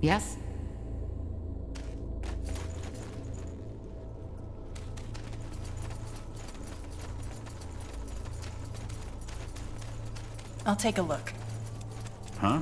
Yes? I'll take a look. Huh?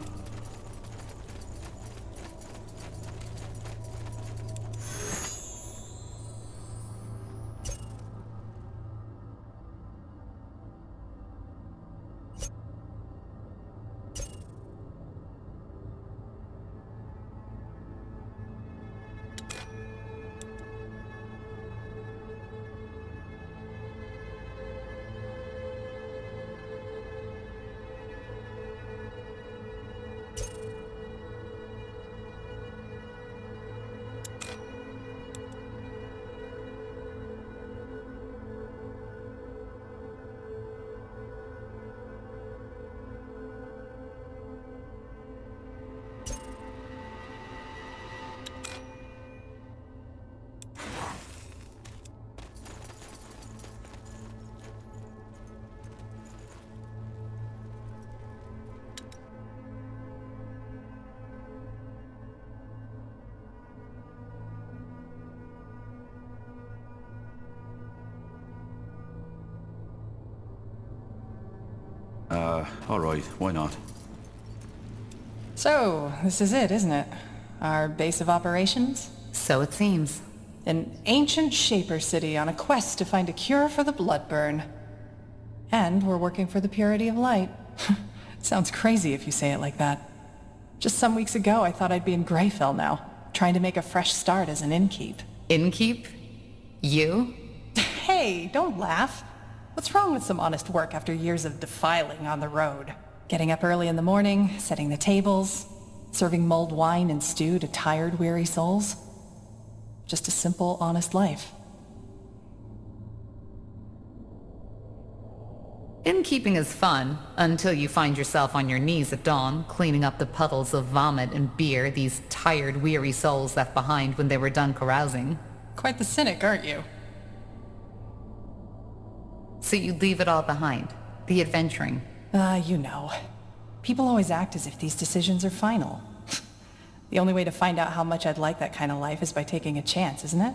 Alright, why not? So, this is it, isn't it? Our base of operations? So it seems. An ancient Shaper city on a quest to find a cure for the blood burn. And we're working for the purity of light. Sounds crazy if you say it like that. Just some weeks ago, I thought I'd be in Greyfell now, trying to make a fresh start as an innkeep. Innkeep? You? Hey, don't laugh. What's wrong with some honest work after years of defiling on the road? Getting up early in the morning, setting the tables, serving mulled wine and stew to tired, weary souls. Just a simple, honest life. Innkeeping is fun, until you find yourself on your knees at dawn, cleaning up the puddles of vomit and beer these tired, weary souls left behind when they were done carousing. Quite the cynic, aren't you? So you'd leave it all behind. The adventuring. You know. People always act as if these decisions are final. The only way to find out how much I'd like that kind of life is by taking a chance, isn't it?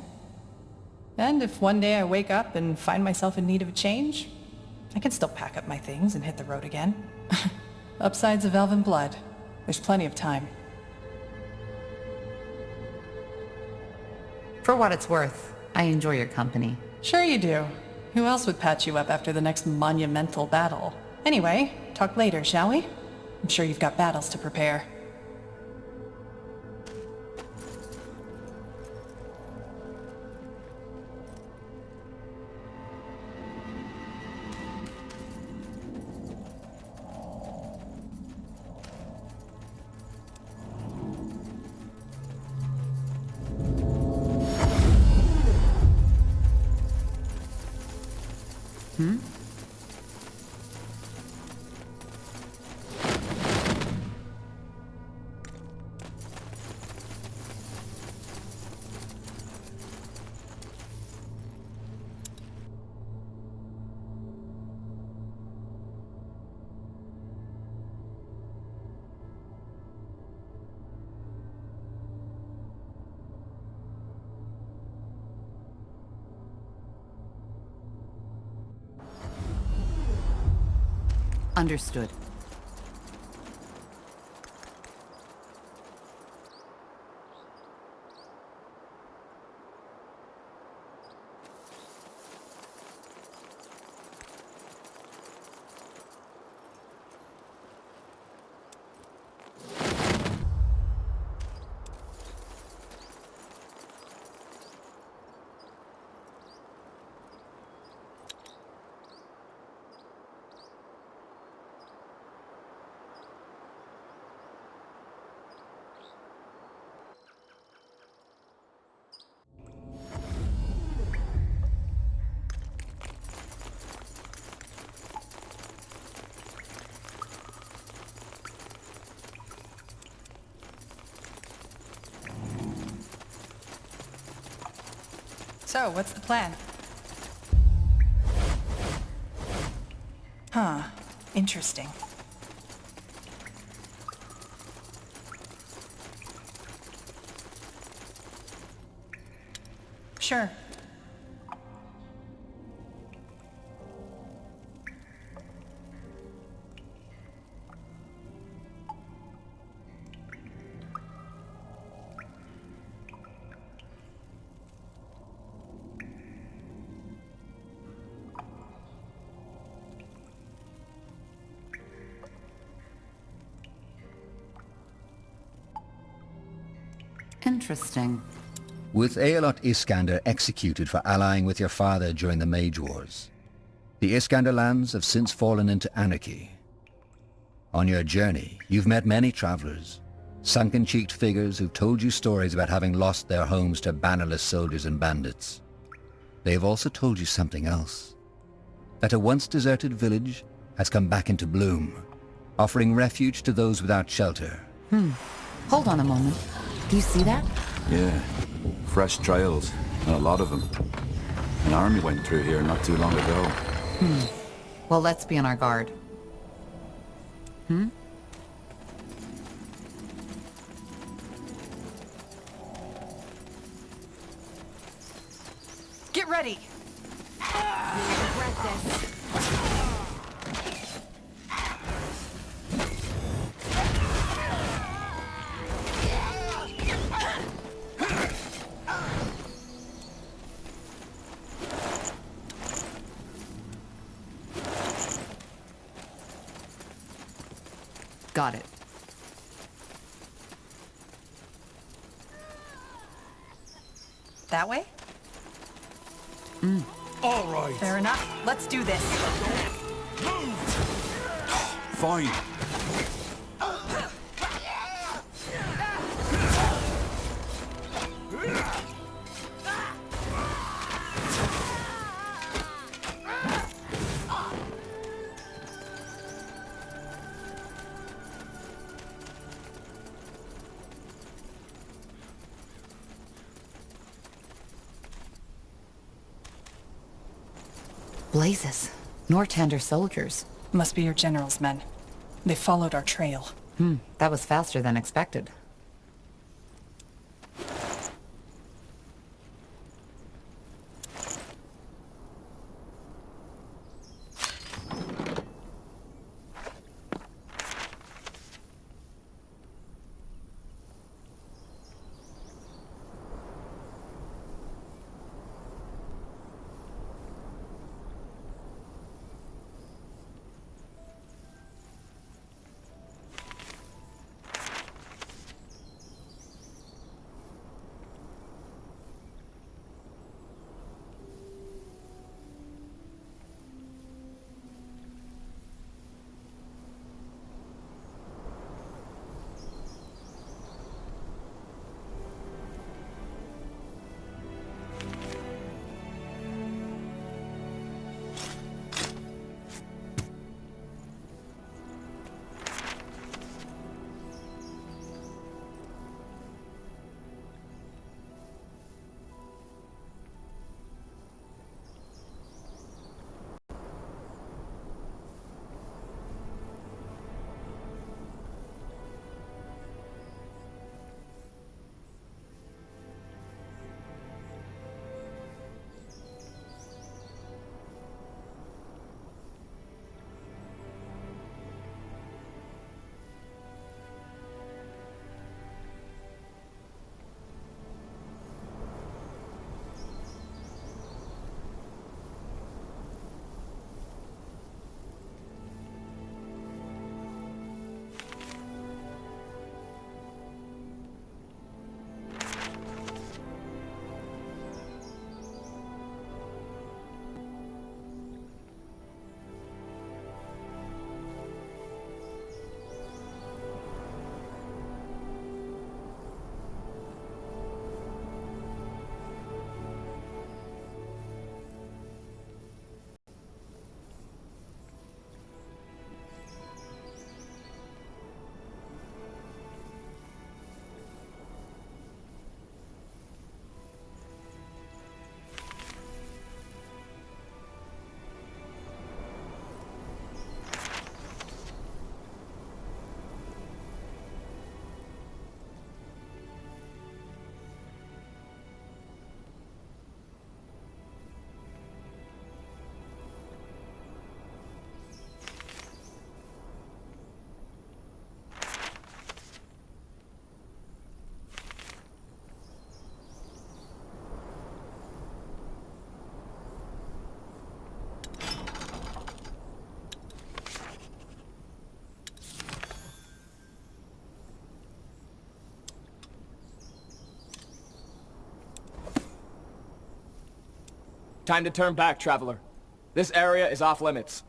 And if one day I wake up and find myself in need of a change, I can still pack up my things and hit the road again. Upsides of elven blood. There's plenty of time. For what it's worth, I enjoy your company. Sure you do. Who else would patch you up after the next monumental battle? Anyway, talk later, shall we? I'm sure you've got battles to prepare. Understood. So, what's the plan? Huh. Interesting. Sure. Interesting. With Aelot Iskander executed for allying with your father during the Mage Wars, the Iskander lands have since fallen into anarchy. On your journey, you've met many travelers, sunken-cheeked figures who've told you stories about having lost their homes to bannerless soldiers and bandits. They've also told you something else. That a once deserted village has come back into bloom, offering refuge to those without shelter. Hold on a moment. Do you see that? Yeah. Fresh trails, and a lot of them. An army went through here not too long ago. Well, let's be on our guard. Get ready! Regret this. Got it. That way? All right. Fair enough. Let's do this. Fine. Blazes. Nortander soldiers. Must be your general's men. They followed our trail. That was faster than expected. Time to turn back, traveler. This area is off limits.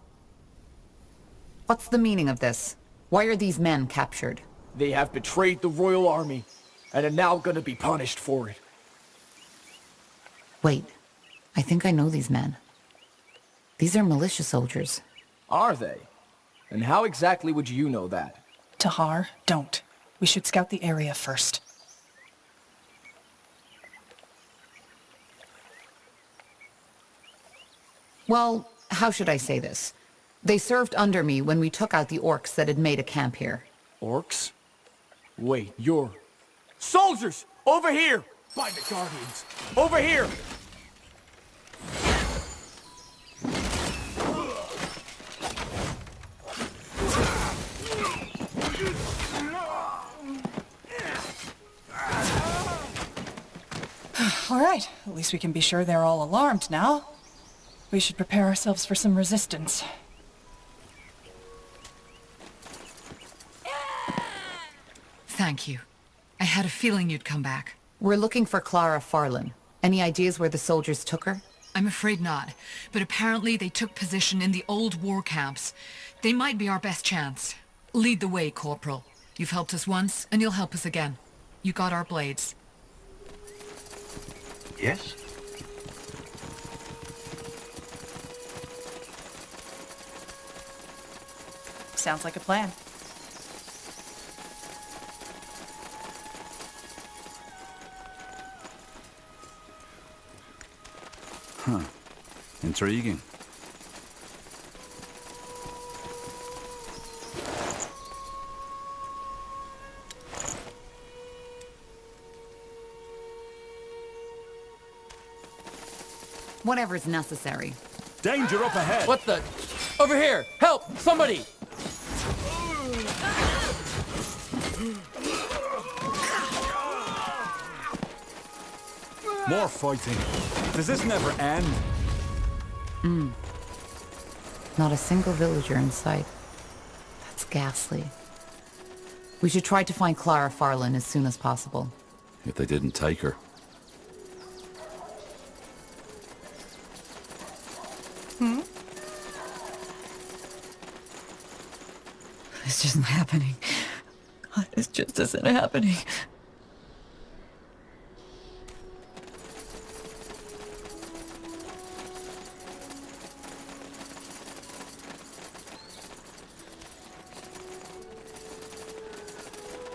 What's the meaning of this? Why are these men captured? They have betrayed the royal army, and are now gonna be punished for it. Wait, I think I know these men. These are militia soldiers. Are they? And how exactly would you know that? Tahar, don't. We should scout the area first. Well, how should I say this? They served under me when we took out the orcs that had made a camp here. Orcs? Wait, you're... Soldiers! Over here! By the Guardians! Over here! All right, at least we can be sure they're all alarmed now. We should prepare ourselves for some resistance. Thank you. I had a feeling you'd come back. We're looking for Clara Farlan. Any ideas where the soldiers took her? I'm afraid not, but apparently they took position in the old war camps. They might be our best chance. Lead the way, Corporal. You've helped us once, and you'll help us again. You got our blades. Yes? Sounds like a plan. Huh. Intriguing. Whatever's necessary. Danger up ahead! What the... Over here! Help! Somebody! More fighting. Does this never end? Not a single villager in sight. That's ghastly. We should try to find Clara Farlan as soon as possible. If they didn't take her. This isn't happening. This just isn't happening.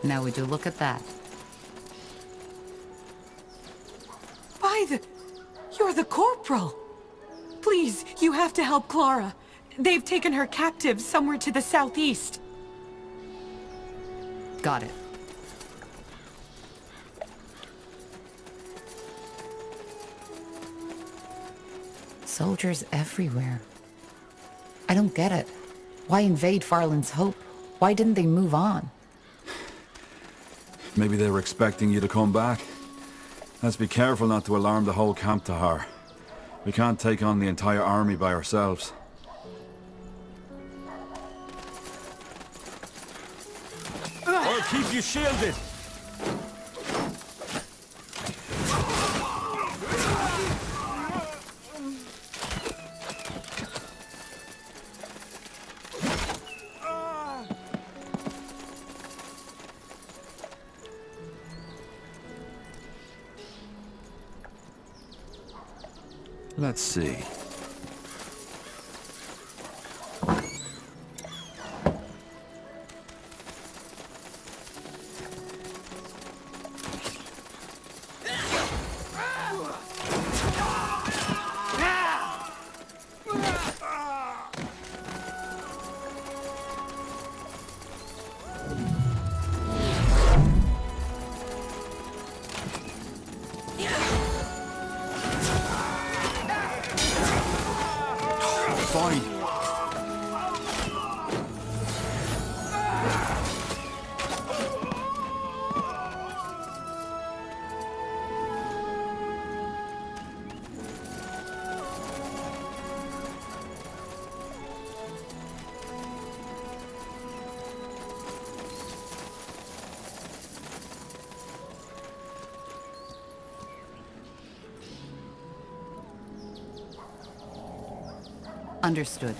Now we do look at that. You're the corporal! Please, you have to help Clara. They've taken her captive somewhere to the southeast. Got it. Soldiers everywhere. I don't get it. Why invade Farlan's Hope? Why didn't they move on? Maybe they were expecting you to come back. Let's be careful not to alarm the whole camp, Tahar. We can't take on the entire army by ourselves. I'll keep you shielded! Let's see. Understood.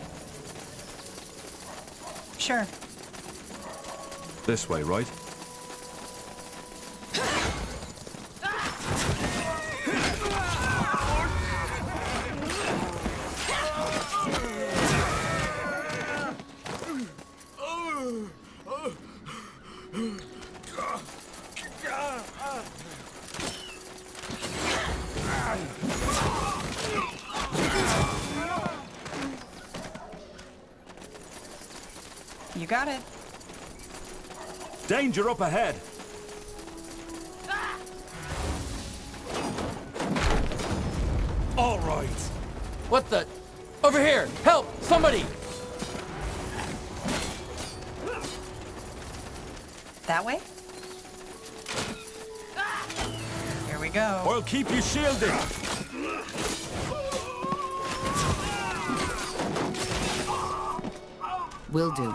Sure. This way, right? You got it. Danger up ahead! All right. What the? Over here! Help! Somebody! That way? Here we go. I'll keep you shielded! Will do.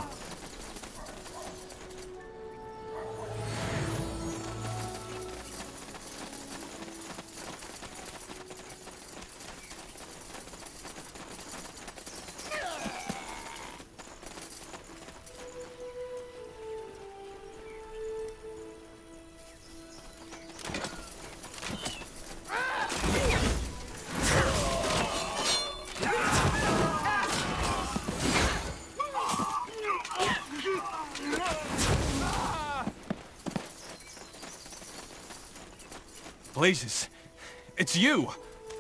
Blazes. It's you!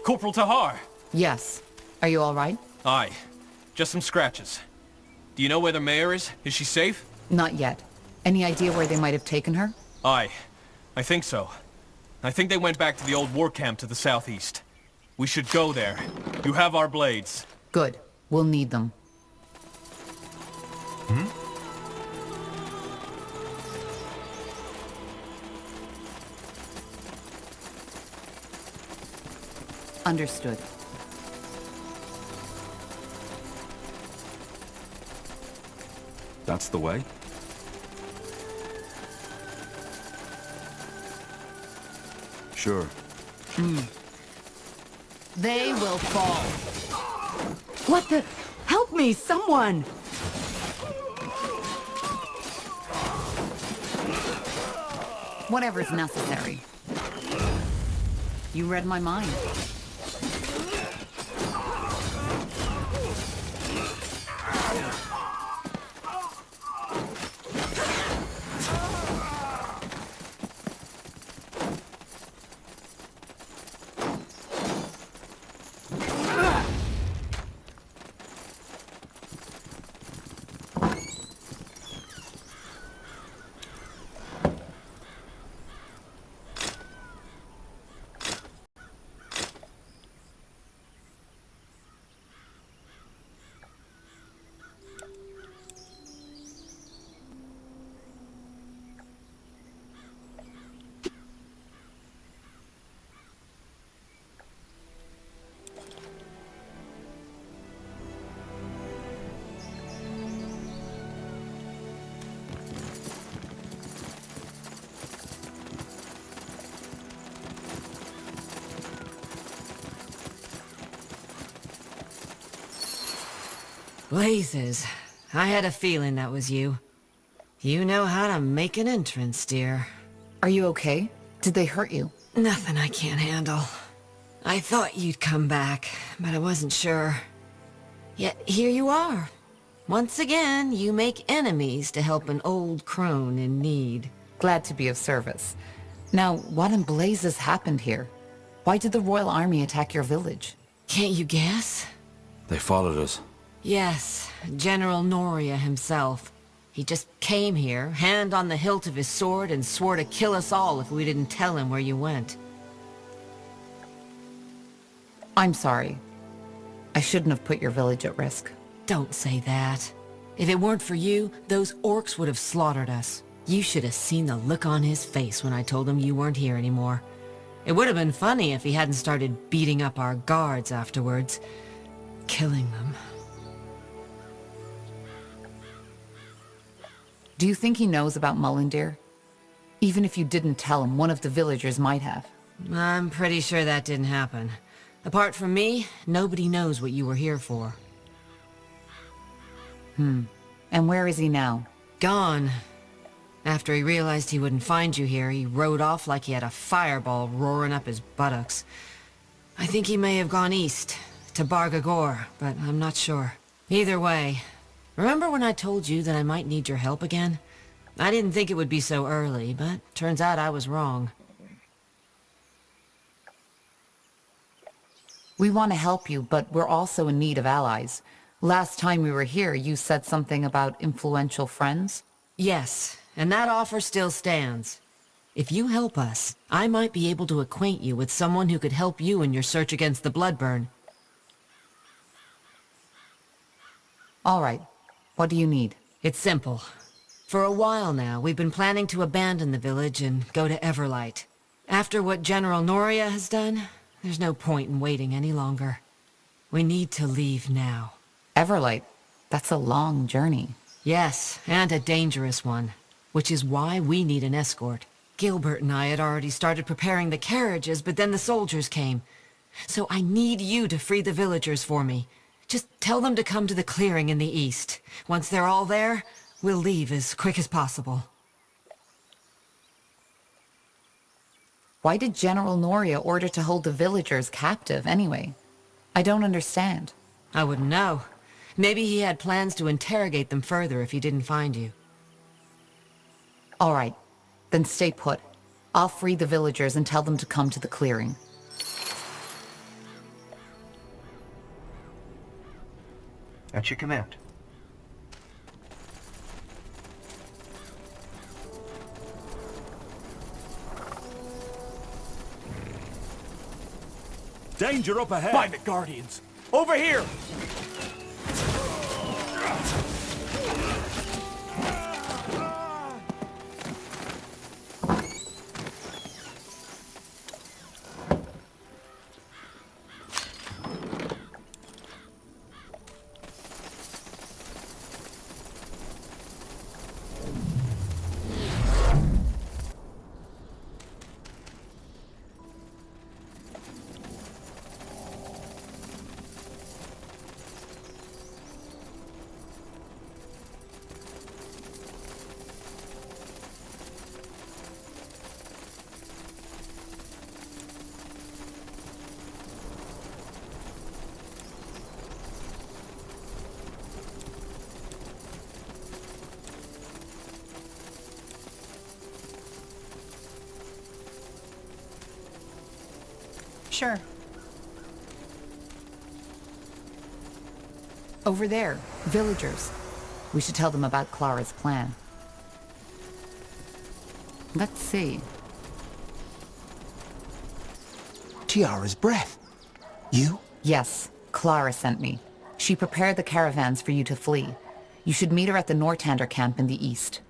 Corporal Tahar! Yes. Are you all right? Aye. Just some scratches. Do you know where the mayor is? Is she safe? Not yet. Any idea where they might have taken her? Aye. I think so. I think they went back to the old war camp to the southeast. We should go there. You have our blades. Good. We'll need them. Understood. That's the way? Sure. They will fall. What the? Help me, someone! Whatever's necessary. You read my mind. Blazes. I had a feeling that was you. You know how to make an entrance, dear. Are you okay? Did they hurt you? Nothing I can't handle. I thought you'd come back, but I wasn't sure. Yet here you are. Once again, you make enemies to help an old crone in need. Glad to be of service. Now, what in blazes happened here? Why did the Royal Army attack your village? Can't you guess? They followed us. Yes, General Noria himself. He just came here, hand on the hilt of his sword, and swore to kill us all if we didn't tell him where you went. I'm sorry. I shouldn't have put your village at risk. Don't say that. If it weren't for you, those orcs would have slaughtered us. You should have seen the look on his face when I told him you weren't here anymore. It would have been funny if he hadn't started beating up our guards afterwards. Killing them. Do you think he knows about Mullendeer? Even if you didn't tell him, one of the villagers might have. I'm pretty sure that didn't happen. Apart from me, nobody knows what you were here for. And where is he now? Gone. After he realized he wouldn't find you here, he rode off like he had a fireball roaring up his buttocks. I think he may have gone east, to Bargagor, but I'm not sure. Either way, remember when I told you that I might need your help again? I didn't think it would be so early, but turns out I was wrong. We want to help you, but we're also in need of allies. Last time we were here, you said something about influential friends? Yes, and that offer still stands. If you help us, I might be able to acquaint you with someone who could help you in your search against the Bloodburn. All right. What do you need? It's simple. For a while now, we've been planning to abandon the village and go to Everlight. After what General Noria has done, there's no point in waiting any longer. We need to leave now. Everlight? That's a long journey. Yes, and a dangerous one. Which is why we need an escort. Gilbert and I had already started preparing the carriages, but then the soldiers came. So I need you to free the villagers for me. Just tell them to come to the clearing in the east. Once they're all there, we'll leave as quick as possible. Why did General Noria order to hold the villagers captive anyway? I don't understand. I wouldn't know. Maybe he had plans to interrogate them further if he didn't find you. All right. Then stay put. I'll free the villagers and tell them to come to the clearing. At your command. Danger up ahead! Find the Guardians! Over here! Sure. Over there, villagers. We should tell them about Clara's plan. Let's see. Tiara's breath. You? Yes, Clara sent me. She prepared the caravans for you to flee. You should meet her at the Nortander camp in the east.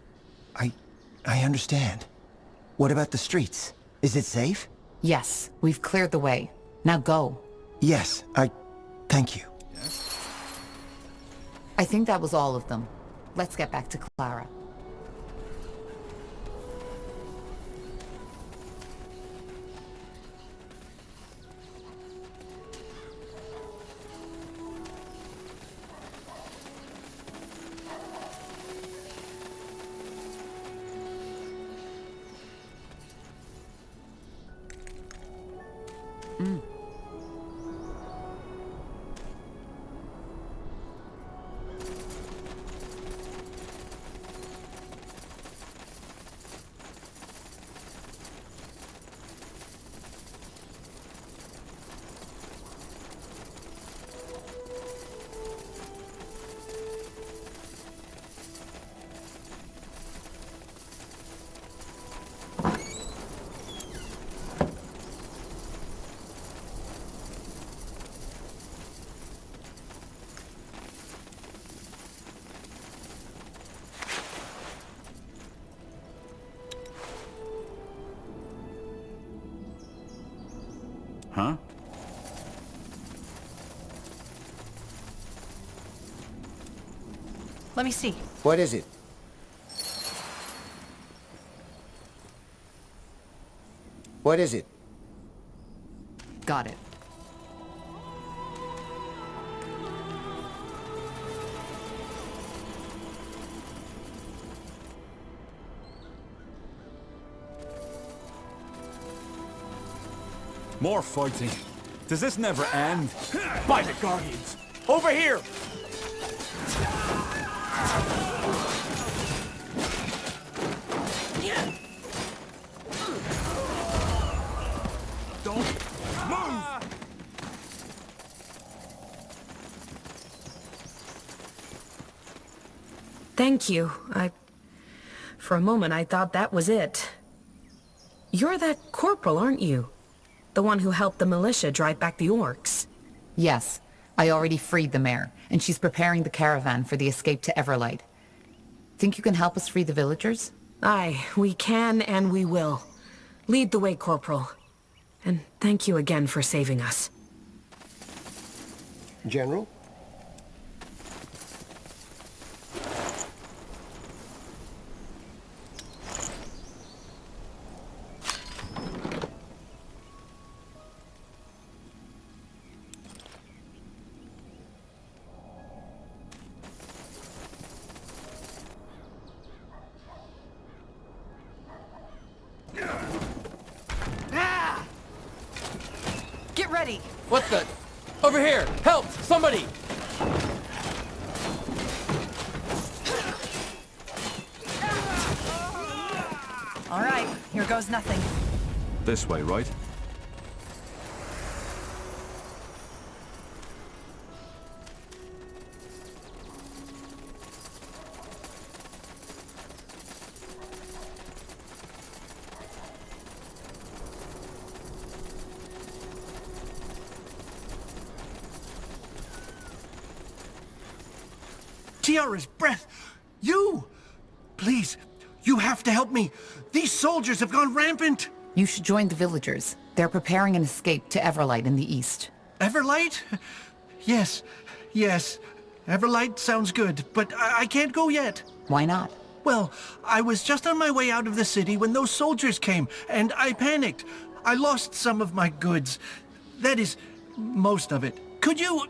I understand. What about the streets? Is it safe? Yes, we've cleared the way. Now go. Yes, thank you. I think that was all of them. Let's get back to Clara. Huh? Let me see. What is it? What is it? Got it. More fighting. Does this never end? By the Guardians! Over here! Don't move! Thank you. For a moment, I thought that was it. You're that corporal, aren't you? The one who helped the militia drive back the orcs. Yes, I already freed the mayor, and she's preparing the caravan for the escape to Everlight. Think you can help us free the villagers? Aye, we can and we will. Lead the way, Corporal. And thank you again for saving us. General? Get ready! What the? Over here! Help! Somebody! All right, here goes nothing. This way, right? Tiara's breath! You! Please, you have to help me. These soldiers have gone rampant. You should join the villagers. They're preparing an escape to Everlight in the east. Everlight? Yes, yes. Everlight sounds good, but I can't go yet. Why not? Well, I was just on my way out of the city when those soldiers came, and I panicked. I lost some of my goods. That is, most of it. Could you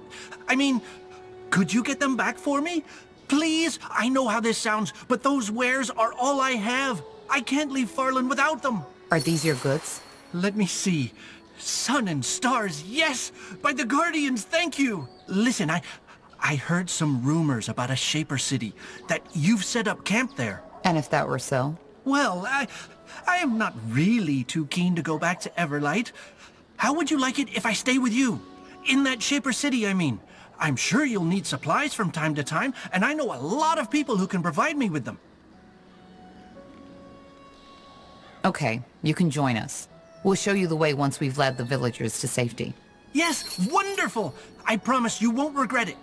get them back for me? Please? I know how this sounds, but those wares are all I have. I can't leave Farland without them. Are these your goods? Let me see. Sun and stars, yes! By the Guardians, thank you! Listen, I heard some rumors about a Shaper city, that you've set up camp there. And if that were so? Well, I am not really too keen to go back to Everlight. How would you like it if I stay with you? In that Shaper city, I mean. I'm sure you'll need supplies from time to time, and I know a lot of people who can provide me with them. Okay, you can join us. We'll show you the way once we've led the villagers to safety. Yes, wonderful! I promise you won't regret it.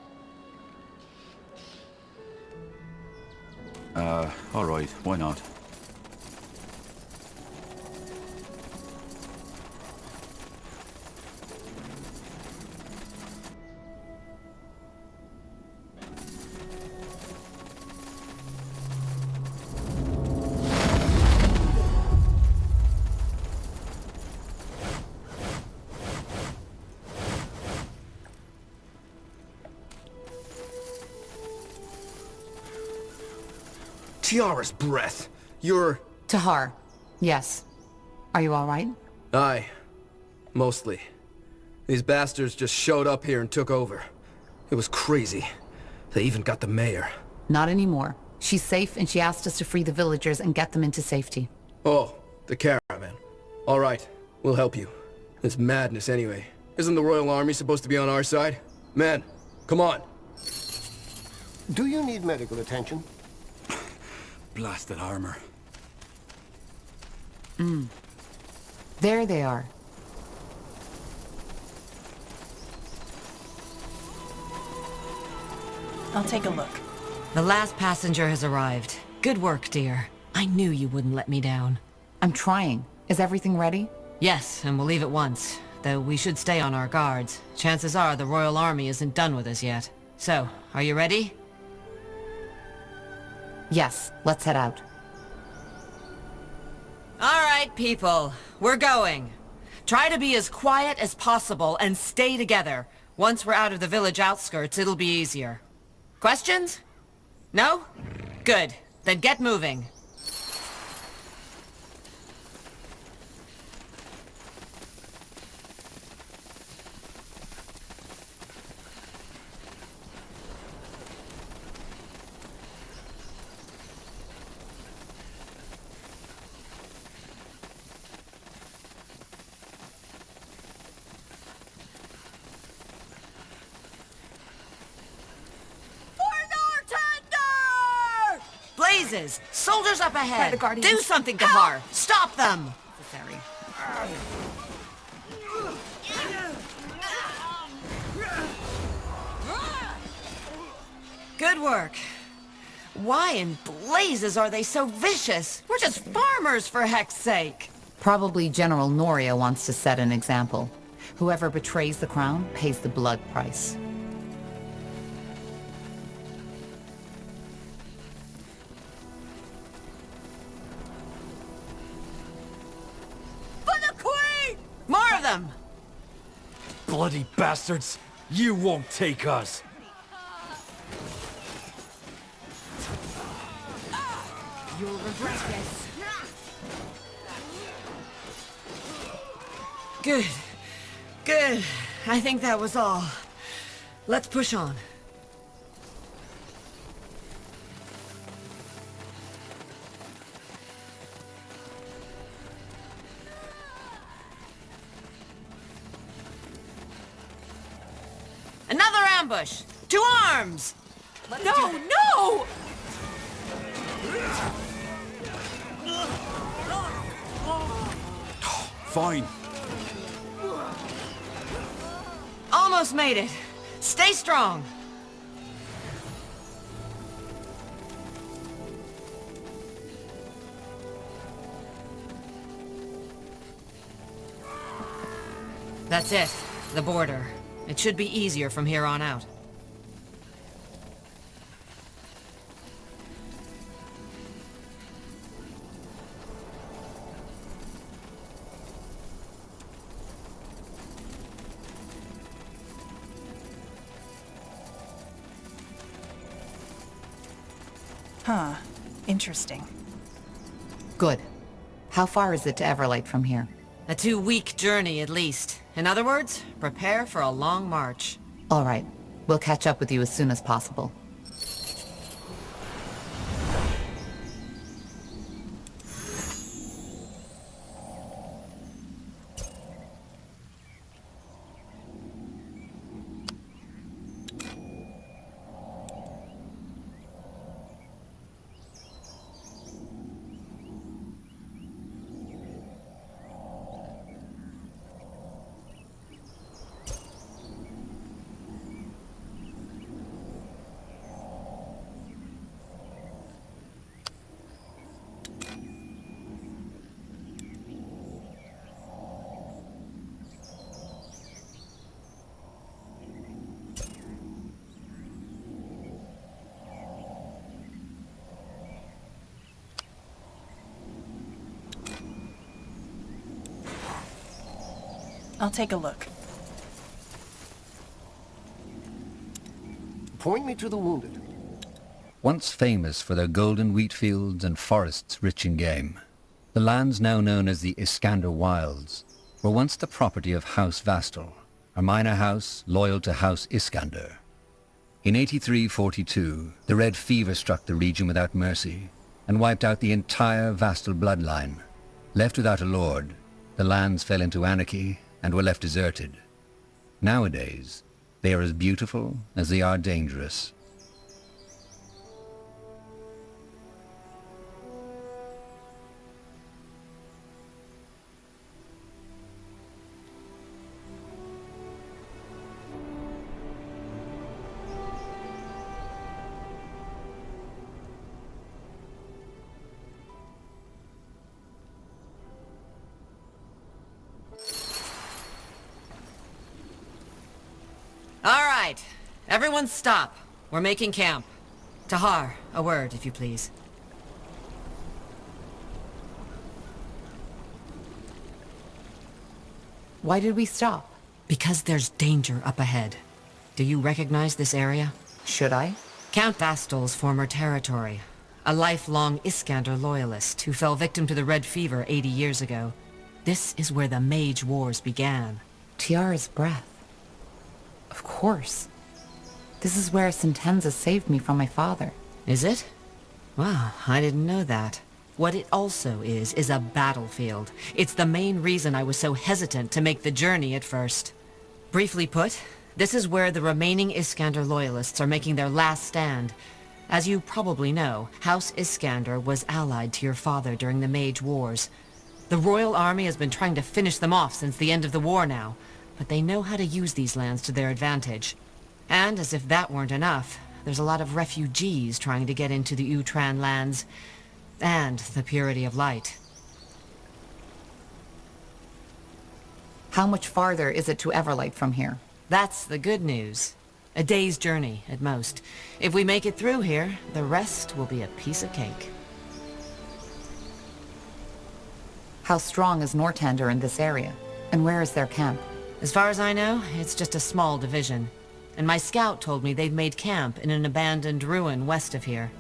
All right, why not? Tiara's breath. You're... Tahar. Yes. Are you all right? Aye. Mostly. These bastards just showed up here and took over. It was crazy. They even got the mayor. Not anymore. She's safe and she asked us to free the villagers and get them into safety. Oh, the caravan. All right. We'll help you. It's madness anyway. Isn't the Royal Army supposed to be on our side? Men, come on. Do you need medical attention? Blasted armor. There they are. I'll take a look. The last passenger has arrived. Good work, dear. I knew you wouldn't let me down. I'm trying. Is everything ready? Yes, and we'll leave at once. Though we should stay on our guards. Chances are the Royal Army isn't done with us yet. So, are you ready? Yes, let's head out. All right, people. We're going. Try to be as quiet as possible and stay together. Once we're out of the village outskirts, it'll be easier. Questions? No? Good. Then get moving. blazes! Soldiers up ahead! By the Guardians. Do something, Tahar! Stop them! Necessary. Good work. Why in blazes are they so vicious? We're just farmers, for heck's sake! Probably General Noria wants to set an example. Whoever betrays the crown pays the blood price. For the Queen! More of them! Bloody bastards! You won't take us! You'll regret this. Good. Good. I think that was all. Let's push on. Another ambush! To arms! No! Fine. Almost made it. Stay strong. That's it. The border. It should be easier from here on out. Huh. Interesting. Good. How far is it to Everlight from here? A 2-week journey at least. In other words, prepare for a long march. All right. We'll catch up with you as soon as possible. I'll take a look. Point me to the wounded. Once famous for their golden wheat fields and forests rich in game, the lands now known as the Iskander Wilds were once the property of House Vastal, a minor house loyal to House Iskander. In 8342, the Red Fever struck the region without mercy and wiped out the entire Vastal bloodline. Left without a lord, the lands fell into anarchy and were left deserted. Nowadays, they are as beautiful as they are dangerous. All right. Everyone stop. We're making camp. Tahar, a word, if you please. Why did we stop? Because there's danger up ahead. Do you recognize this area? Should I? Count Vastal's former territory. A lifelong Iskander loyalist who fell victim to the Red Fever 80 years ago. This is where the Mage Wars began. Tiara's breath. Of course. This is where Sentenza saved me from my father. Is it? Wow, I didn't know that. What it also is a battlefield. It's the main reason I was so hesitant to make the journey at first. Briefly put, this is where the remaining Iskander loyalists are making their last stand. As you probably know, House Iskander was allied to your father during the Mage Wars. The Royal Army has been trying to finish them off since the end of the war now, but they know how to use these lands to their advantage. And as if that weren't enough, there's a lot of refugees trying to get into the Utran lands, and the Purity of Light. How much farther is it to Everlight from here? That's the good news. A day's journey, at most. If we make it through here, the rest will be a piece of cake. How strong is Nortander in this area? And where is their camp? As far as I know, it's just a small division. And my scout told me they've made camp in an abandoned ruin west of here.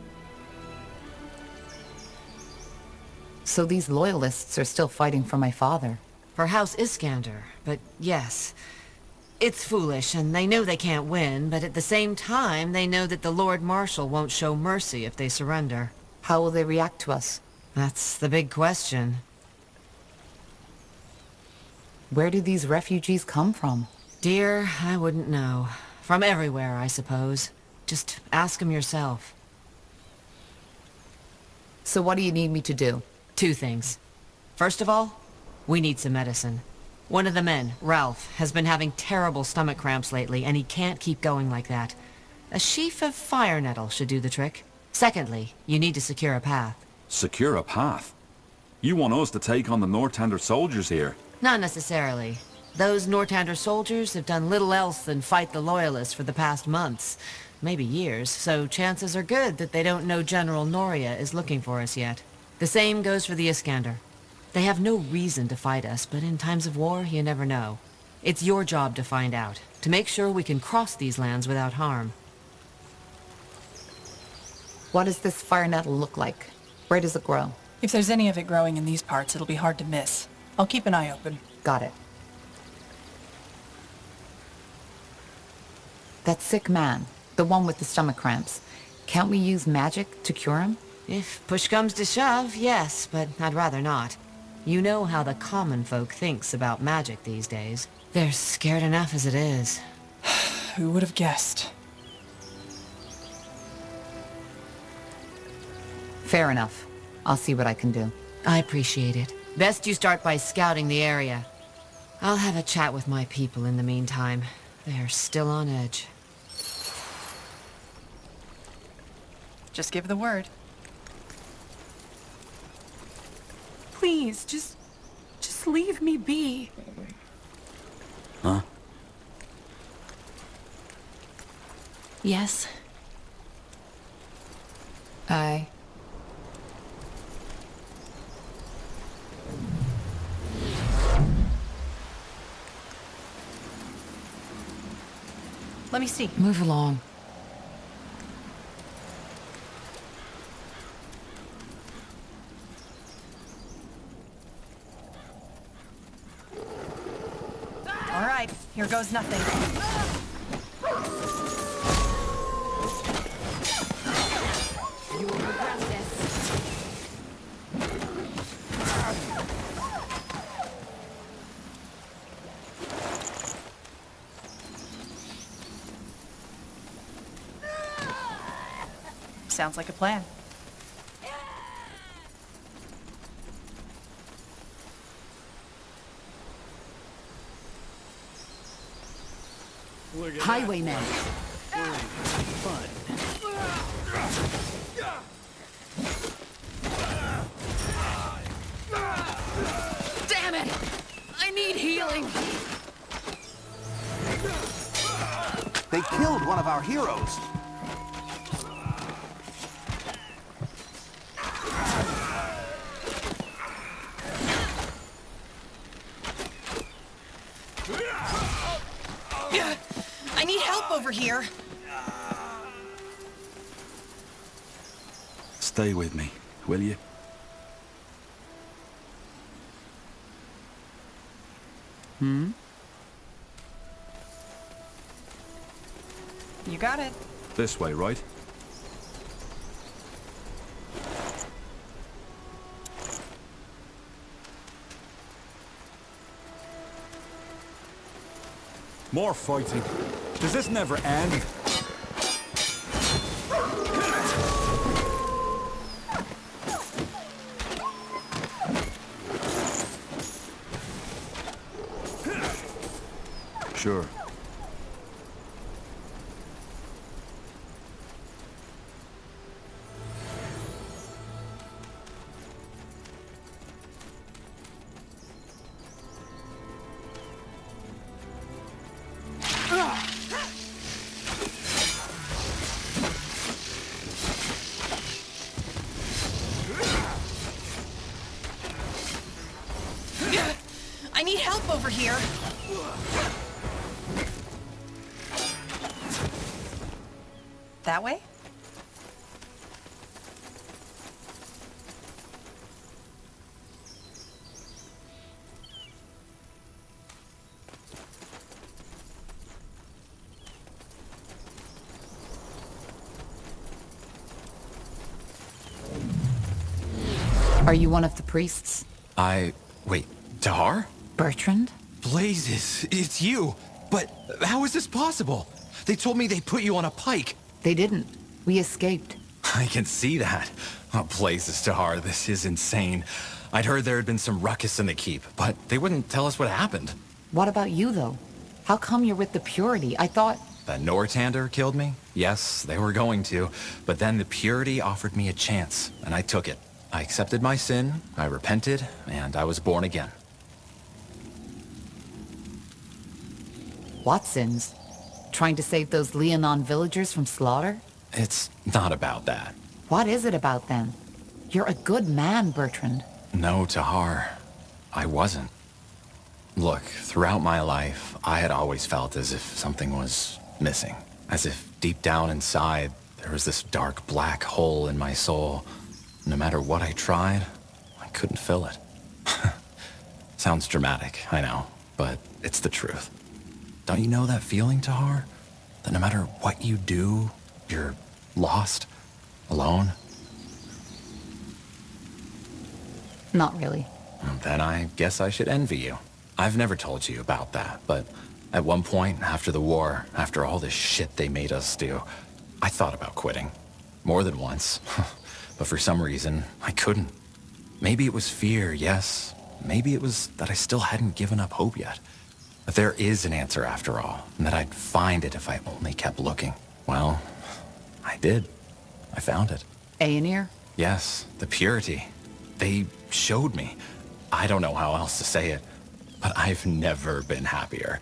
So these loyalists are still fighting for my father? For House Iskander, but yes. It's foolish, and they know they can't win, but at the same time, they know that the Lord Marshal won't show mercy if they surrender. How will they react to us? That's the big question. Where do these refugees come from? Dear, I wouldn't know. From everywhere, I suppose. Just ask them yourself. So what do you need me to do? 2 things. First of all, we need some medicine. One of the men, Ralph, has been having terrible stomach cramps lately, and he can't keep going like that. A sheaf of fire nettle should do the trick. Secondly, you need to secure a path. Secure a path? You want us to take on the Nortander soldiers here? Not necessarily. Those Nortander soldiers have done little else than fight the Loyalists for the past months, maybe years, so chances are good that they don't know General Noria is looking for us yet. The same goes for the Iskander. They have no reason to fight us, but in times of war, you never know. It's your job to find out, to make sure we can cross these lands without harm. What does this fire nettle look like? Where does it grow? If there's any of it growing in these parts, it'll be hard to miss. I'll keep an eye open. Got it. That sick man, the one with the stomach cramps, can't we use magic to cure him? If push comes to shove, yes, but I'd rather not. You know how the common folk thinks about magic these days. They're scared enough as it is. Who would have guessed? Fair enough. I'll see what I can do. I appreciate it. Best you start by scouting the area. I'll have a chat with my people in the meantime. They're still on edge. Just give the word. Please, just leave me be. Huh? Yes? Let me see. Move along. All right, here goes nothing. You will regret this. Sounds like a plan. Highwaymen. Damn it! I need healing! They killed one of our heroes. I need help over here. Stay with me, will you? You got it. This way, right? More fighting. Does this never end? sure. I need help over here. That way? Are you one of the priests? Wait, Tahar? Bertrand? Blazes, it's you! But how is this possible? They told me they put you on a pike. They didn't. We escaped. I can see that. Oh, Blazes, Tahar, this is insane. I'd heard there had been some ruckus in the keep, but they wouldn't tell us what happened. What about you, though? How come you're with the Purity? I thought... That Nortander killed me? Yes, they were going to. But then the Purity offered me a chance, and I took it. I accepted my sin, I repented, and I was born again. What sins? Trying to save those Leonon villagers from slaughter? It's not about that. What is it about, then? You're a good man, Bertrand. No, Tahar. I wasn't. Look, throughout my life, I had always felt as if something was missing. As if deep down inside, there was this dark black hole in my soul. No matter what I tried, I couldn't fill it. Sounds dramatic, I know, but it's the truth. Don't you know that feeling, Tahar? That no matter what you do, you're lost, alone? Not really. Then I guess I should envy you. I've never told you about that, but at one point after the war, after all this shit they made us do, I thought about quitting. More than once. But for some reason, I couldn't. Maybe it was fear, yes. Maybe it was that I still hadn't given up hope yet. But there is an answer after all, and that I'd find it if I only kept looking. Well, I did. I found it. Aenir? Yes, the Purity. They showed me. I don't know how else to say it, but I've never been happier.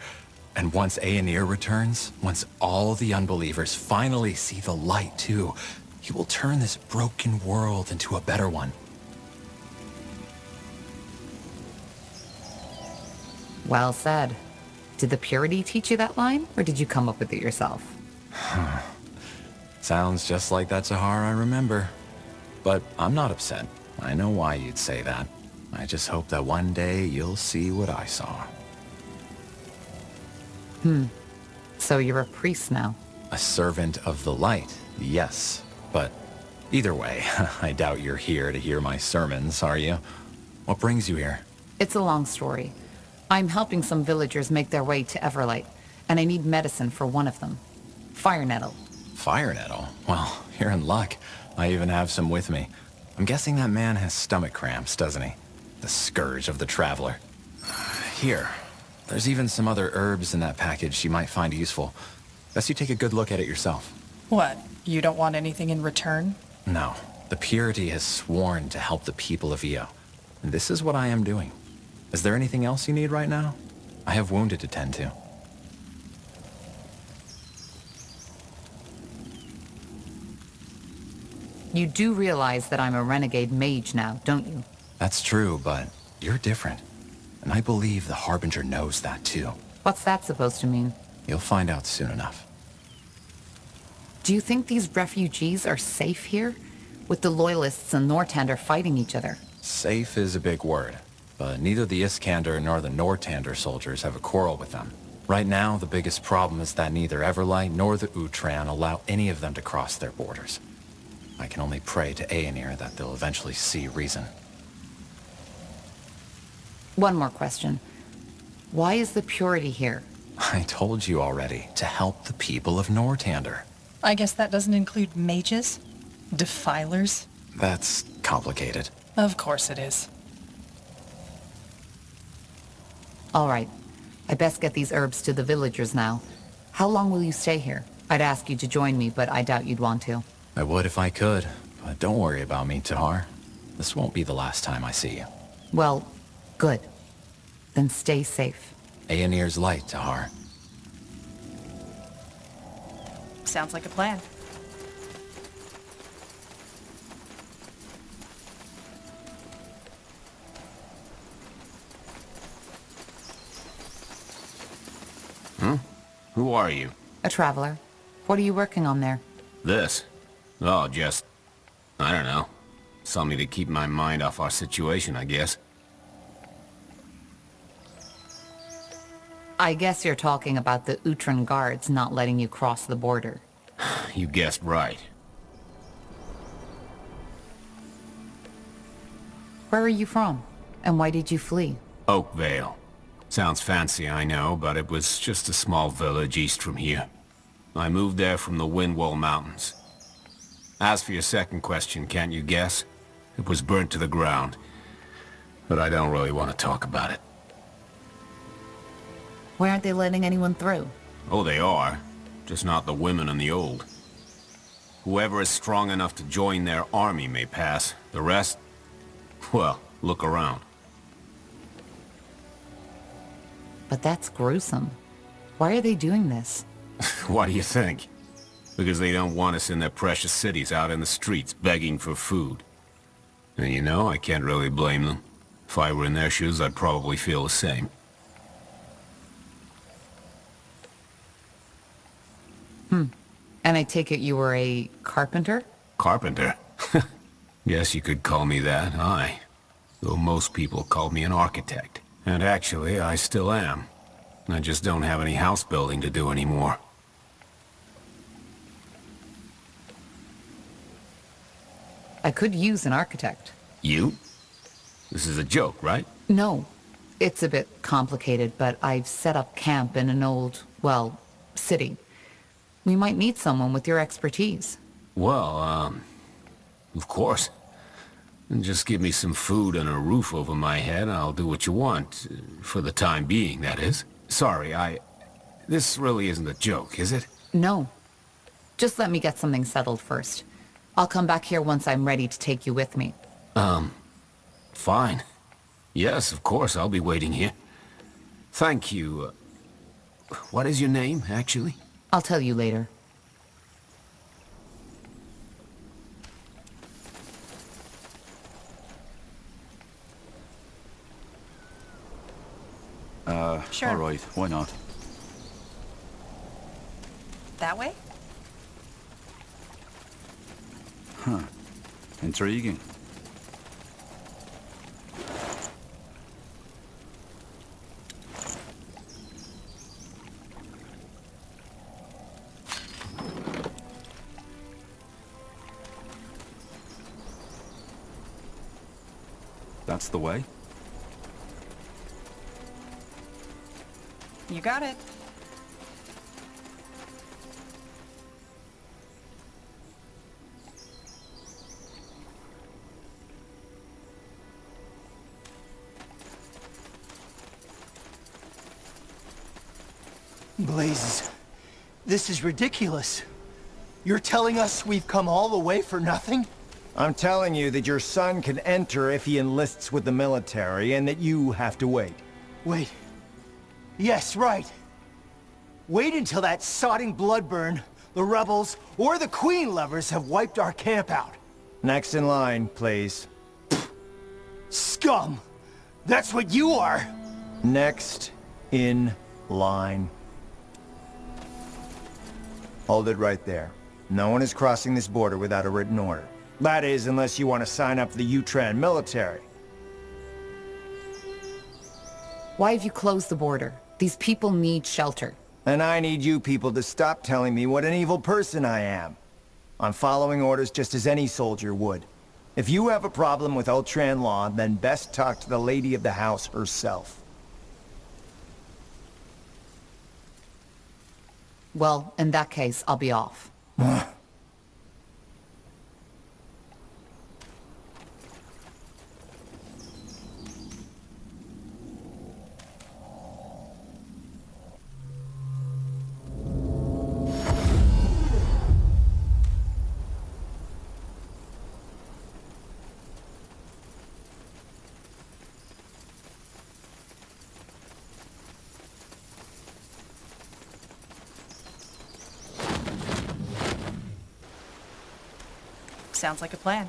And once Aenir returns, once all the unbelievers finally see the light too, he will turn this broken world into a better one. Well said. Did the Purity teach you that line, or did you come up with it yourself? Sounds just like that Tahar I remember. But I'm not upset. I know why you'd say that. I just hope that one day you'll see what I saw. So you're a priest now? A servant of the light, yes. But either way, I doubt you're here to hear my sermons, are you? What brings you here? It's a long story. I'm helping some villagers make their way to Everlight, and I need medicine for one of them. Fire nettle. Fire nettle? Well, you're in luck. I even have some with me. I'm guessing that man has stomach cramps, doesn't he? The scourge of the traveler. Here. There's even some other herbs in that package you might find useful. Best you take a good look at it yourself. What? You don't want anything in return? No. The Purity has sworn to help the people of Io. And this is what I am doing. Is there anything else you need right now? I have wounded to tend to. You do realize that I'm a renegade mage now, don't you? That's true, but you're different. And I believe the Harbinger knows that too. What's that supposed to mean? You'll find out soon enough. Do you think these refugees are safe here? With the Loyalists and Nortander fighting each other? Safe is a big word, but neither the Iskander nor the Nortander soldiers have a quarrel with them. Right now, the biggest problem is that neither Everlight nor the Utran allow any of them to cross their borders. I can only pray to Aenir that they'll eventually see reason. One more question. Why is the Purity here? I told you already, to help the people of Nortander. I guess that doesn't include mages? Defilers? That's complicated. Of course it is. All right. I best get these herbs to the villagers now. How long will you stay here? I'd ask you to join me, but I doubt you'd want to. I would if I could, but don't worry about me, Tahar. This won't be the last time I see you. Well, good. Then stay safe. Aenir's light, Tahar. Sounds like a plan. Huh? Who are you? A traveler. What are you working on there? This? Oh, just... I don't know. Something to keep my mind off our situation, I guess. I guess you're talking about the Utran guards not letting you cross the border. You guessed right. Where are you from? And why did you flee? Oakvale. Sounds fancy, I know, but it was just a small village east from here. I moved there from the Windwall Mountains. As for your second question, can't you guess? It was burnt to the ground. But I don't really want to talk about it. Why aren't they letting anyone through? Oh, they are. Just not the women and the old. Whoever is strong enough to join their army may pass. The rest? Well, look around. But that's gruesome. Why are they doing this? What do you think? Because they don't want us in their precious cities out in the streets begging for food. And you know, I can't really blame them. If I were in their shoes, I'd probably feel the same. And I take it you were a carpenter? Carpenter? Yes, you could call me that, aye. Though most people called me an architect. And actually, I still am. I just don't have any house building to do anymore. I could use an architect. You? This is a joke, right? No. It's a bit complicated, but I've set up camp in an old, well, city. We might need someone with your expertise. Well, of course. And just give me some food and a roof over my head, I'll do what you want. For the time being, that is. Sorry, this really isn't a joke, is it? No. Just let me get something settled first. I'll come back here once I'm ready to take you with me. Fine. Yes, of course, I'll be waiting here. Thank you. What is your name, actually? I'll tell you later. Sure. All right, why not? That way? Huh. Intriguing. That's the way? You got it. Blazes. This is ridiculous. You're telling us we've come all the way for nothing? I'm telling you that your son can enter if he enlists with the military, and that you have to wait. Wait. Yes, right. Wait until that sodding Bloodburn, the rebels, or the Queen lovers have wiped our camp out. Next in line, please. Scum! That's what you are! Next in line. Hold it right there. No one is crossing this border without a written order. That is, unless you want to sign up for the Utran military. Why have you closed the border? These people need shelter. And I need you people to stop telling me what an evil person I am. I'm following orders just as any soldier would. If you have a problem with Ultran law, then best talk to the lady of the house herself. Well, in that case, I'll be off. Sounds like a plan.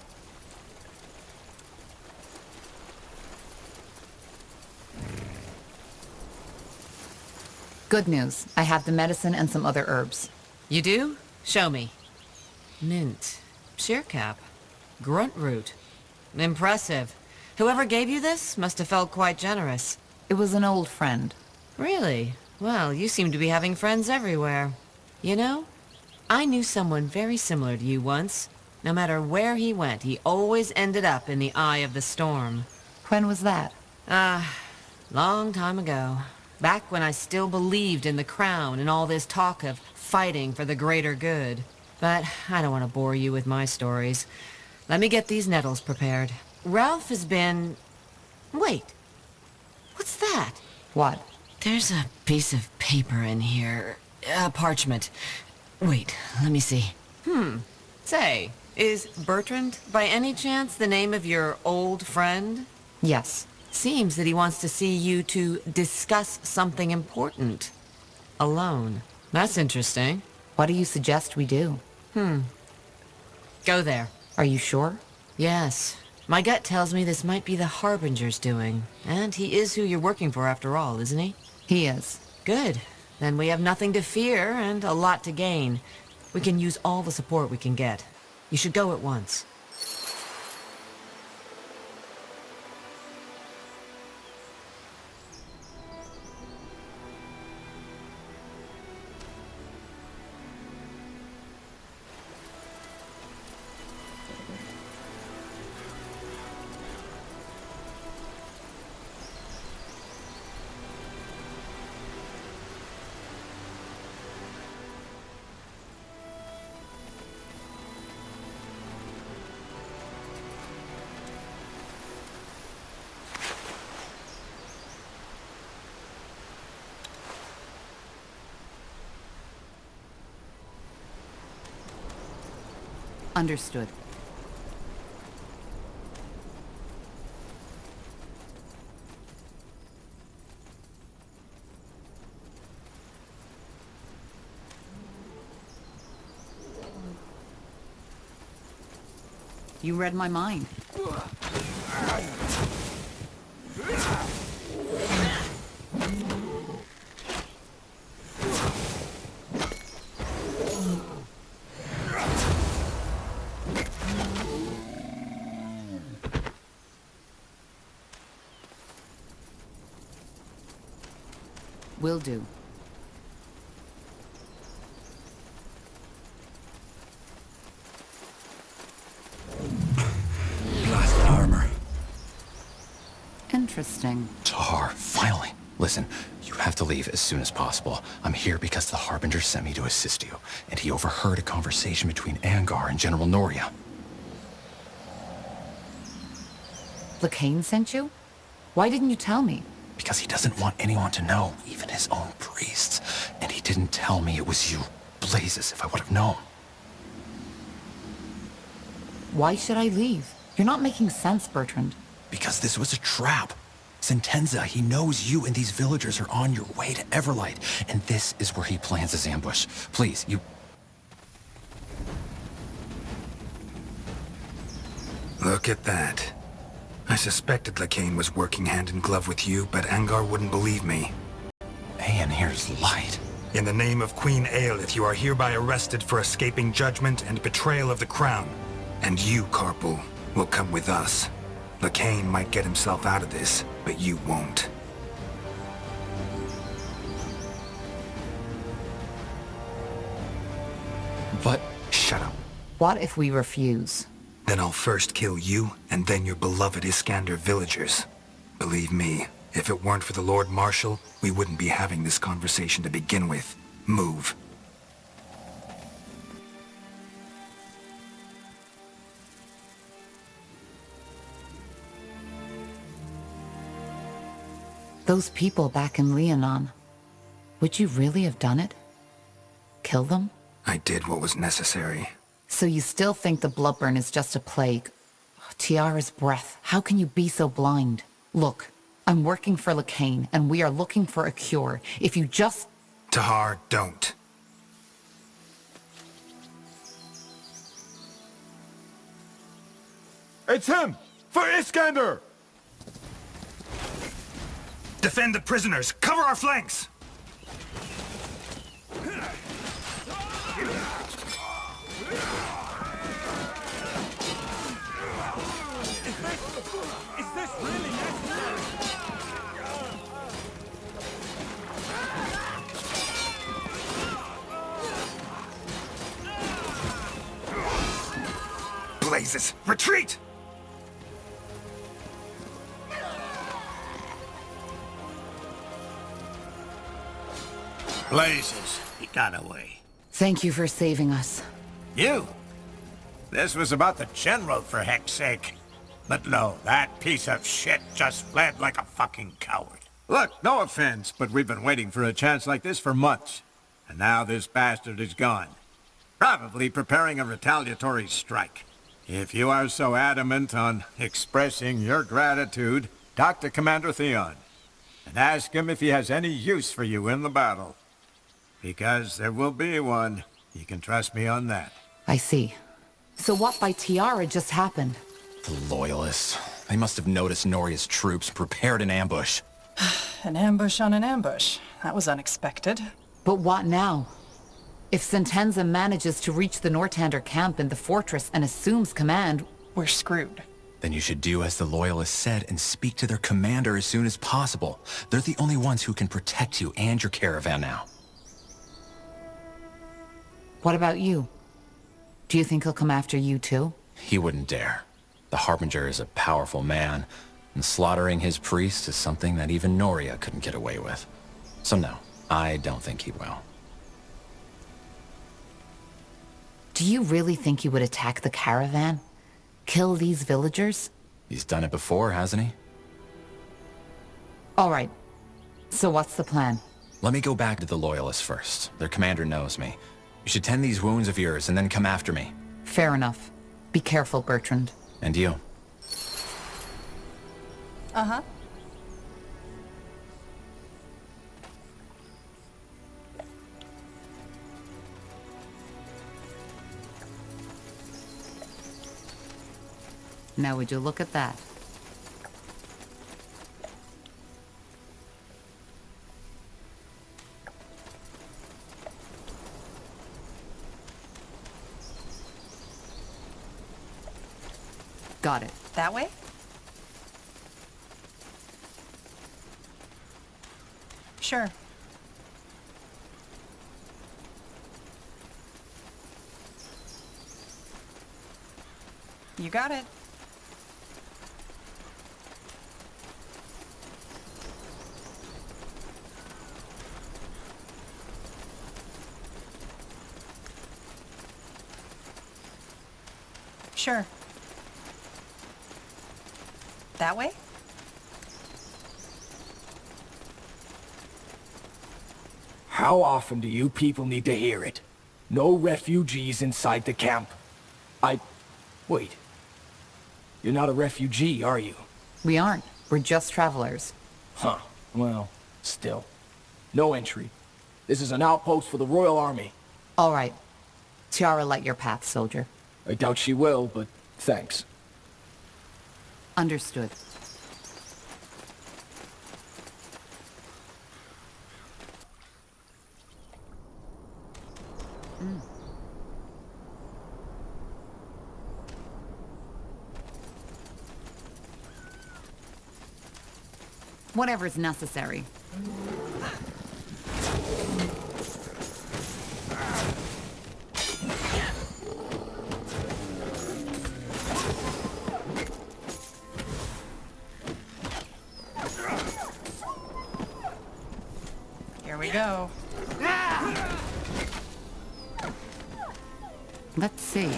Good news. I have the medicine and some other herbs. You do? Show me. Mint. Sheercap. Grunt root. Impressive. Whoever gave you this must have felt quite generous. It was an old friend. Really? Well, you seem to be having friends everywhere. You know, I knew someone very similar to you once. No matter where he went, he always ended up in the eye of the storm. When was that? Long time ago. Back when I still believed in the crown and all this talk of fighting for the greater good. But I don't want to bore you with my stories. Let me get these nettles prepared. Ralph has been... Wait. What's that? What? There's a piece of paper in here. Parchment. Wait, let me see. Say, is Bertrand by any chance the name of your old friend? Yes. Seems that he wants to see you to discuss something important. Alone. That's interesting. What do you suggest we do? Go there. Are you sure? Yes. My gut tells me this might be the Harbinger's doing. And he is who you're working for after all, isn't he? He is. Good. Then we have nothing to fear and a lot to gain. We can use all the support we can get. You should go at once. Understood. You read my mind. Will do. Blasted armor. Interesting. Tahar, finally. Listen, you have to leave as soon as possible. I'm here because the Harbinger sent me to assist you, and he overheard a conversation between Angar and General Noria. Lacane sent you? Why didn't you tell me? Because he doesn't want anyone to know, even his own priests. And he didn't tell me it was you. Blazes, if I would have known. Why should I leave? You're not making sense, Bertrand. Because this was a trap. Sentenza, he knows you and these villagers are on your way to Everlight, and this is where he plans his ambush. Please, you... Look at that. I suspected Lacane was working hand in glove with you, but Angar wouldn't believe me. And here's light. In the name of Queen Aelith, you are hereby arrested for escaping judgment and betrayal of the crown. And you, Carpal, will come with us. Lacane might get himself out of this, but you won't. But... Shut up. What if we refuse? Then I'll first kill you, and then your beloved Iskander villagers. Believe me, if it weren't for the Lord Marshal, we wouldn't be having this conversation to begin with. Move. Those people back in Leonon. Would you really have done it? Kill them? I did what was necessary. So you still think the Bloodburn is just a plague? Tiara's breath. How can you be so blind? Look, I'm working for Lacane, and we are looking for a cure. If you just... Tahar, don't. It's him! For Iskander! Defend the prisoners! Cover our flanks! Is this really necessary? Blazes! Retreat! Blazes, he got away. Thank you for saving us. You? This was about the general, for heck's sake. But no, that piece of shit just fled like a fucking coward. Look, no offense, but we've been waiting for a chance like this for months. And now this bastard is gone. Probably preparing a retaliatory strike. If you are so adamant on expressing your gratitude, talk to Commander Theon. And ask him if he has any use for you in the battle. Because there will be one. You can trust me on that. I see. So what by Tiara just happened? The Loyalists. They must have noticed Noria's troops prepared an ambush. An ambush on an ambush. That was unexpected. But what now? If Sentenza manages to reach the Nortander camp in the fortress and assumes command, we're screwed. Then you should do as the Loyalists said and speak to their commander as soon as possible. They're the only ones who can protect you and your caravan now. What about you? Do you think he'll come after you too? He wouldn't dare. The Harbinger is a powerful man, and slaughtering his priest is something that even Noria couldn't get away with. So no, I don't think he will. Do you really think he would attack the caravan? Kill these villagers? He's done it before, hasn't he? All right. So what's the plan? Let me go back to the Loyalists first. Their commander knows me. You should tend these wounds of yours and then come after me. Fair enough. Be careful, Bertrand. And you. Uh-huh. Now would you look at that? Got it. That way? Sure. You got it. Sure. That way? How often do you people need to hear it? No refugees inside the camp. Wait. You're not a refugee, are you? We aren't. We're just travelers. Huh. Well, still. No entry. This is an outpost for the Royal Army. All right. Tiara, light your path, soldier. I doubt she will, but thanks. Understood. Whatever's necessary. Here we go. Let's see.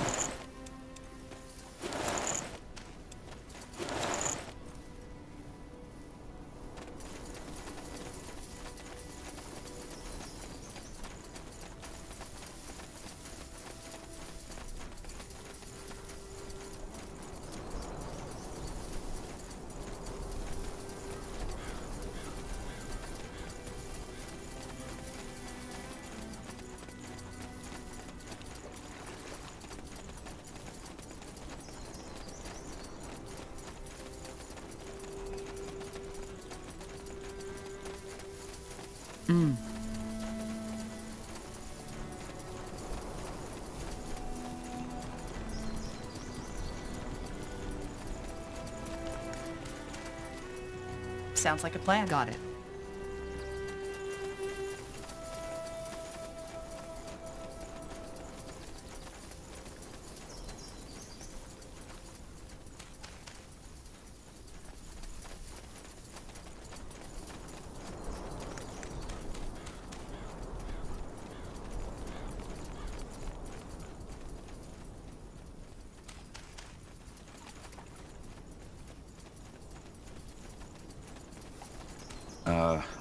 Sounds like a plan. Got it.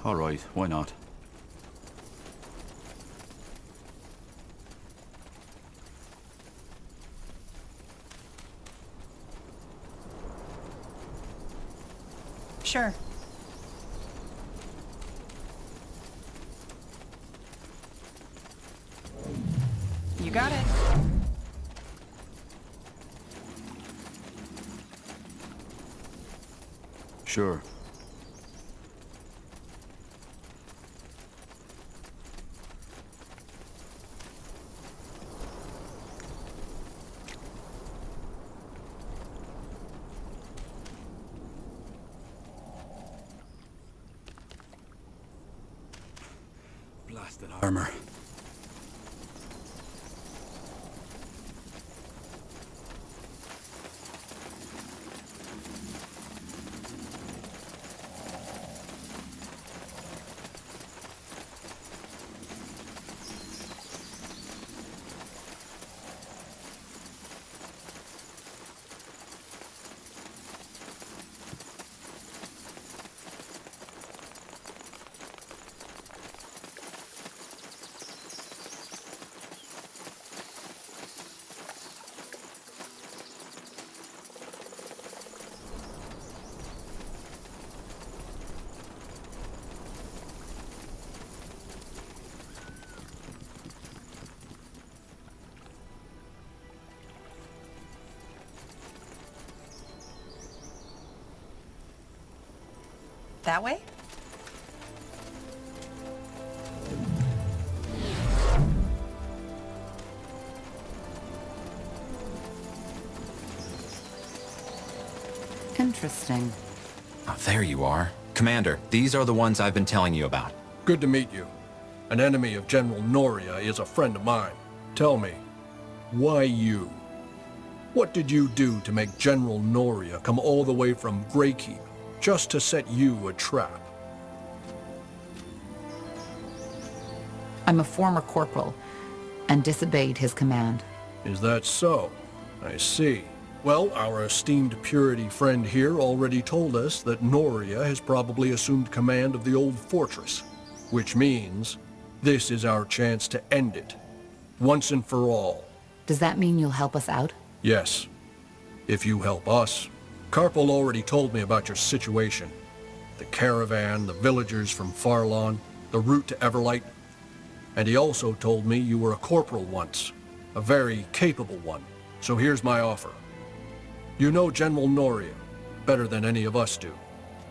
Alright, why not? Sure. You got it. Sure. Blasted armor. That way? Interesting. Oh, there you are. Commander, these are the ones I've been telling you about. Good to meet you. An enemy of General Noria is a friend of mine. Tell me, why you? What did you do to make General Noria come all the way from Greykeep just to set you a trap? I'm a former corporal, and disobeyed his command. Is that so? I see. Well, our esteemed Purity friend here already told us that Noria has probably assumed command of the old fortress, which means this is our chance to end it, once and for all. Does that mean you'll help us out? Yes, if you help us. Karpal already told me about your situation. The caravan, the villagers from Farlon, the route to Everlight. And he also told me you were a corporal once, a very capable one. So here's my offer. You know General Noria better than any of us do.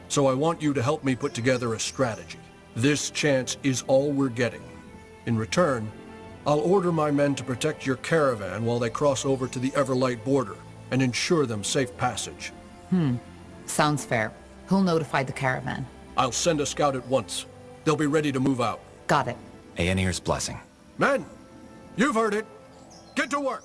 So I want you to help me put together a strategy. This chance is all we're getting. In return, I'll order my men to protect your caravan while they cross over to the Everlight border and ensure them safe passage. Sounds fair. Who'll notify the caravan? I'll send a scout at once. They'll be ready to move out. Got it. Aenir's blessing. Men, you've heard it. Get to work.